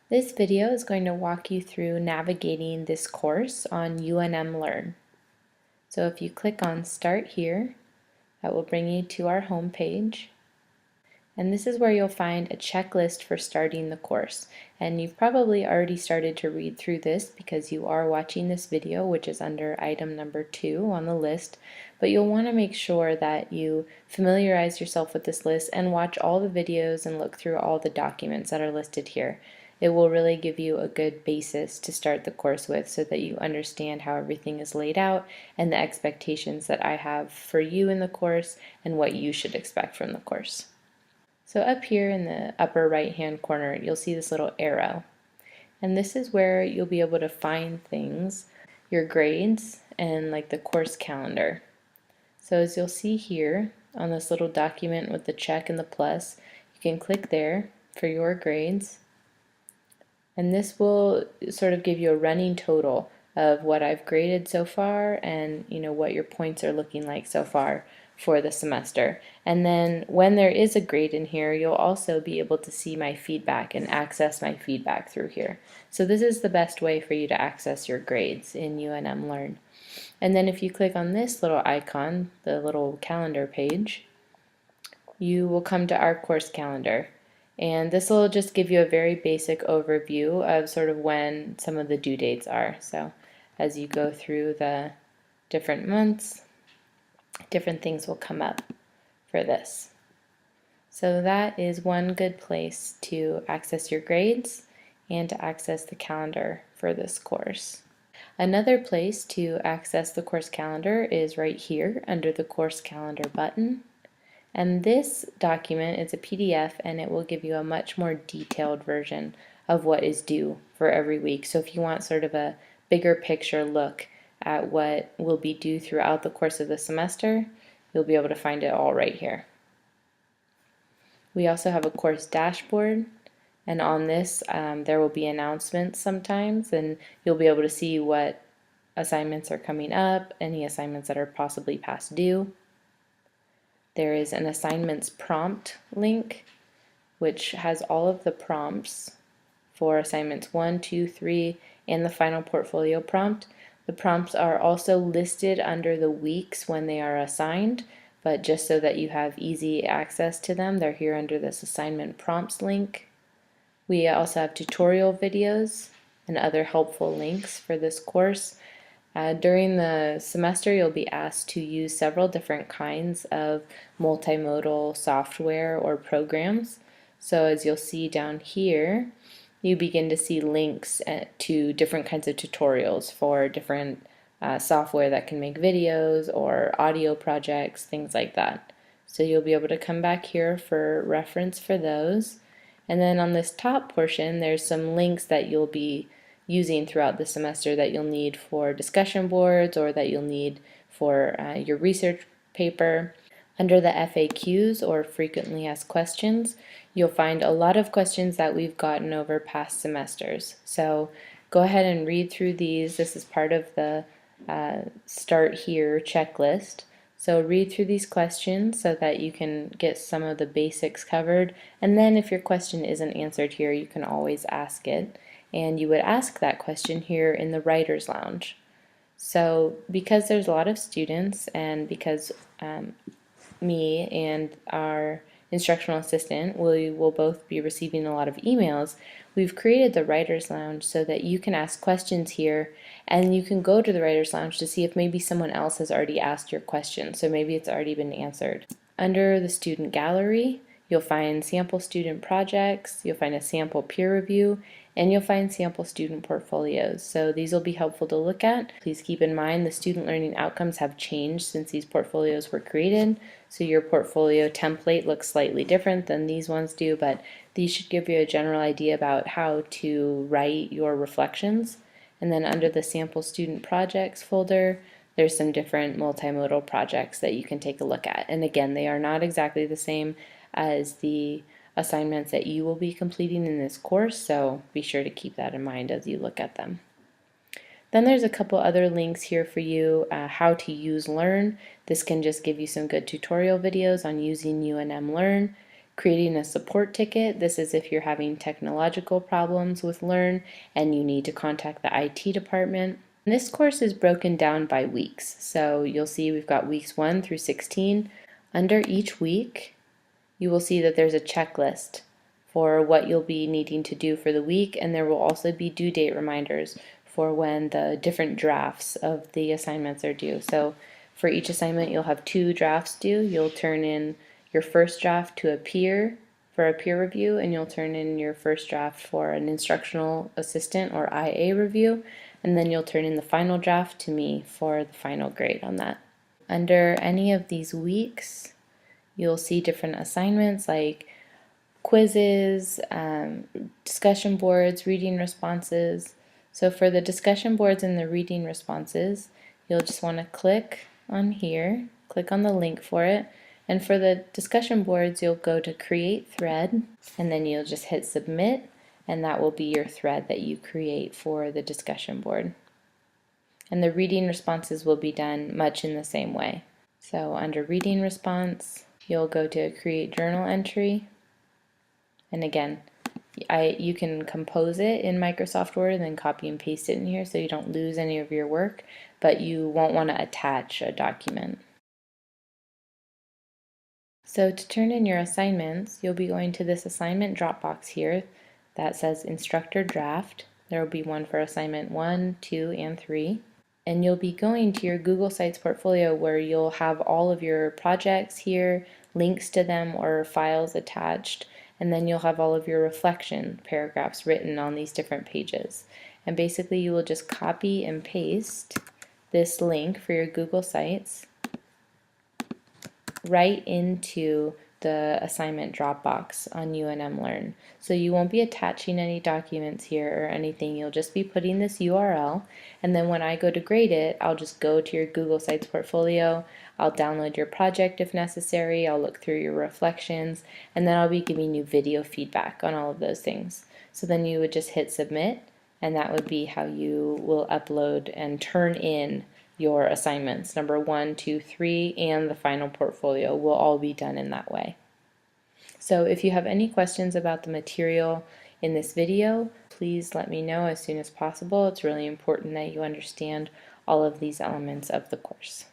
This video is going to walk you through navigating this course on UNM Learn. So if you click on Start Here, that will bring you to our home page. And this is where you'll find a checklist for starting the course. And you've probably already started to read through this because you are watching this video, which is under item number 2 on the list. But you'll want to make sure that you familiarize yourself with this list and watch all the videos and look through all the documents that are listed here. It will really give you a good basis to start the course with so that you understand how everything is laid out and the expectations that I have for you in the course and what you should expect from the course. So up here in the upper right hand corner, you'll see this little arrow. And this is where you'll be able to find things, your grades, and like the course calendar. So as you'll see here on this little document with the check and the plus, you can click there for your grades. And this will sort of give you a running total of what I've graded so far and what your points are looking like so far for the semester. And then when there is a grade in here, you'll also be able to see my feedback and access my feedback through here. So this is the best way for you to access your grades in UNM Learn. And then if you click on this little icon, the little calendar page, you will come to our course calendar. And this will just give you a very basic overview of sort of when some of the due dates are. So as you go through the different months, different things will come up for this. So that is one good place to access your grades and to access the calendar for this course. Another place to access the course calendar is right here under the course calendar button. And this document is a PDF and it will give you a much more detailed version of what is due for every week. So if you want sort of a bigger picture look at what will be due throughout the course of the semester, you'll be able to find it all right here. We also have a course dashboard, and on this there will be announcements sometimes, and you'll be able to see what assignments are coming up, any assignments that are possibly past due. There is an assignments prompt link, which has all of the prompts for assignments 1, 2, 3, and the final portfolio prompt. The prompts are also listed under the weeks when they are assigned, but just so that you have easy access to them, they're here under this assignment prompts link. We also have tutorial videos and other helpful links for this course. During the semester, you'll be asked to use several different kinds of multimodal software or programs. So as you'll see down here, you begin to see links to different kinds of tutorials for different software that can make videos or audio projects, things like that. So you'll be able to come back here for reference for those. And then on this top portion, there's some links that you'll be using throughout the semester that you'll need for discussion boards or that you'll need for your research paper. Under the FAQs, or frequently asked questions, you'll find a lot of questions that we've gotten over past semesters. So go ahead and read through these. This is part of the Start Here checklist. So read through these questions so that you can get some of the basics covered. And then if your question isn't answered here, you can always ask it. And you would ask that question here in the Writer's Lounge. So because there's a lot of students and because me and our instructional assistant will both be receiving a lot of emails, we've created the Writer's Lounge so that you can ask questions here and you can go to the Writer's Lounge to see if maybe someone else has already asked your question, so maybe it's already been answered. Under the student gallery, you'll find sample student projects, you'll find a sample peer review, and you'll find sample student portfolios. So these will be helpful to look at. Please keep in mind the student learning outcomes have changed since these portfolios were created. So your portfolio template looks slightly different than these ones do, but these should give you a general idea about how to write your reflections. And then under the sample student projects folder, there's some different multimodal projects that you can take a look at. And again, they are not exactly the same as the assignments that you will be completing in this course, so be sure to keep that in mind as you look at them. Then there's a couple other links here for you, how to use Learn. This can just give you some good tutorial videos on using UNM Learn. Creating a support ticket, this is if you're having technological problems with Learn and you need to contact the IT department. This course is broken down by weeks, so you'll see we've got weeks 1 through 16. Under each week, you will see that there's a checklist for what you'll be needing to do for the week, and there will also be due date reminders for when the different drafts of the assignments are due. So for each assignment, you'll have 2 drafts due. You'll turn in your first draft to a peer for a peer review, and you'll turn in your first draft for an instructional assistant or IA review, and then you'll turn in the final draft to me for the final grade on that. Under any of these weeks, you'll see different assignments like quizzes, discussion boards, reading responses. So for the discussion boards and the reading responses, you'll just want to click on here, click on the link for it, and for the discussion boards, you'll go to create thread, and then you'll just hit submit, and that will be your thread that you create for the discussion board. And the reading responses will be done much in the same way. So under reading response, you'll go to create journal entry, and again, you can compose it in Microsoft Word and then copy and paste it in here so you don't lose any of your work, but you won't want to attach a document. So to turn in your assignments, you'll be going to this assignment drop box here that says instructor draft. There will be one for assignment 1, 2, and 3. And you'll be going to your Google Sites portfolio where you'll have all of your projects here, links to them or files attached, and then you'll have all of your reflection paragraphs written on these different pages. And basically you will just copy and paste this link for your Google Sites right into the assignment Dropbox on UNM Learn. So you won't be attaching any documents here or anything. You'll just be putting this URL, and then when I go to grade it, I'll just go to your Google Sites portfolio. I'll download your project if necessary. I'll look through your reflections, and then I'll be giving you video feedback on all of those things. So then you would just hit submit, and that would be how you will upload and turn in your assignments. Number 1, 2, 3, and the final portfolio will all be done in that way. So if you have any questions about the material in this video, please let me know as soon as possible. It's really important that you understand all of these elements of the course.